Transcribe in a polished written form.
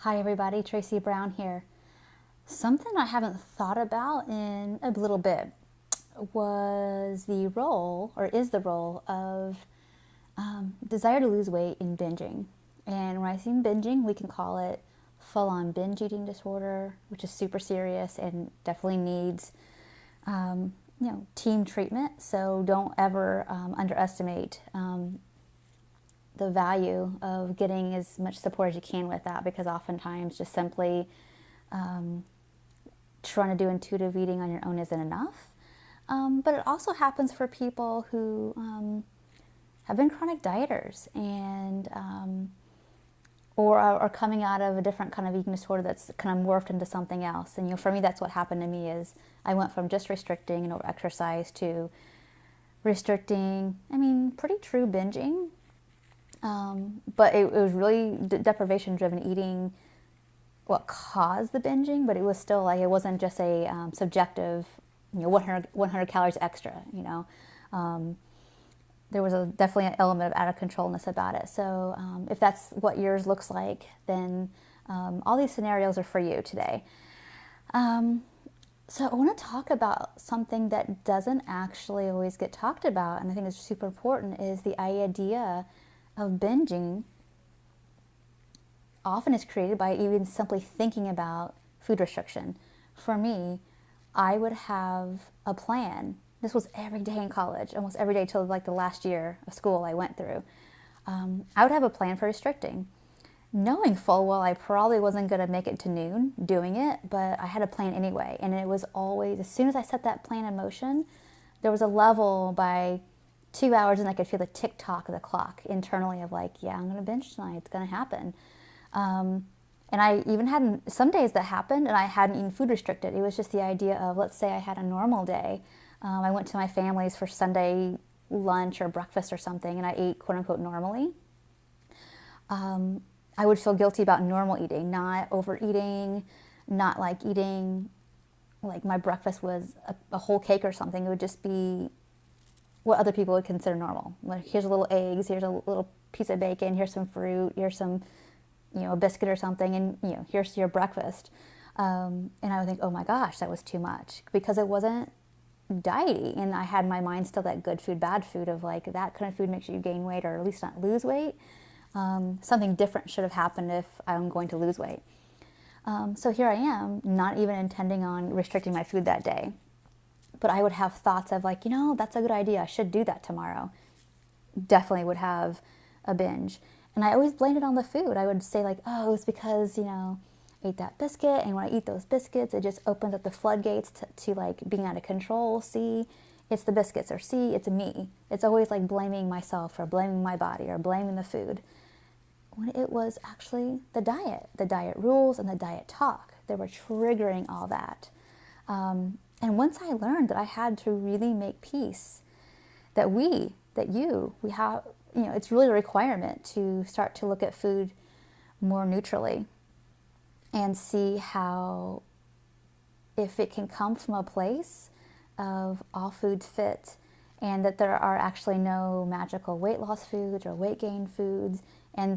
Hi everybody, Tracy Brown here. Something I haven't thought about in a little bit was the role, or is the role, of desire to lose weight in binging. And when I say binging, we can call it full-on binge eating disorder, which is super serious and definitely needs team treatment. So don't ever underestimate the value of getting as much support as you can with that, because oftentimes just simply trying to do intuitive eating on your own isn't enough. But it also happens for people who have been chronic dieters and or are coming out of a different kind of eating disorder that's kind of morphed into something else. And for me, that's what happened to me. Is I went from just restricting and over exercise to restricting, pretty true binging. But it was really deprivation driven eating what caused the binging, but it was still like, it wasn't just a subjective, 100 calories extra, there was definitely an element of out of controlness about it. So if that's what yours looks like, then all these scenarios are for you today. So I want to talk about something that doesn't actually always get talked about, and I think is super important, is the idea of binging often is created by even simply thinking about food restriction. For me, I would have a plan. This was every day in college, almost every day till like the last year of school I went through. I would have a plan for restricting, knowing full well I probably wasn't going to make it to noon doing it, but I had a plan anyway. And it was always, as soon as I set that plan in motion, there was a level by 2 hours and I could feel the tick tock of the clock internally of like, yeah, I'm going to binge tonight. It's going to happen. And I even had some days that happened and I hadn't eaten food restricted. It was just the idea of, let's say I had a normal day. I went to my family's for Sunday lunch or breakfast or something and I ate quote unquote normally. I would feel guilty about normal eating, not overeating, not like eating like my breakfast was a whole cake or something. It would just be what other people would consider normal. Like, here's a little eggs, here's a little piece of bacon, here's some fruit, here's some, a biscuit or something, and here's your breakfast. And I would think, oh my gosh, that was too much, because it wasn't diety, and I had my mind still that good food, bad food of like, that kind of food makes you gain weight or at least not lose weight. Something different should have happened if I'm going to lose weight. So here I am, not even intending on restricting my food that day. But I would have thoughts of like, that's a good idea. I should do that tomorrow. Definitely would have a binge. And I always blamed it on the food. I would say like, oh, it's because, I ate that biscuit. And when I eat those biscuits, it just opens up the floodgates to like being out of control. See, it's the biscuits, or see, it's me. It's always like blaming myself or blaming my body or blaming the food, when it was actually the diet rules and the diet talk. They were triggering all that. And once I learned that I had to really make peace, that we have, it's really a requirement to start to look at food more neutrally and see how, if it can come from a place of all foods fit, and that there are actually no magical weight loss foods or weight gain foods, and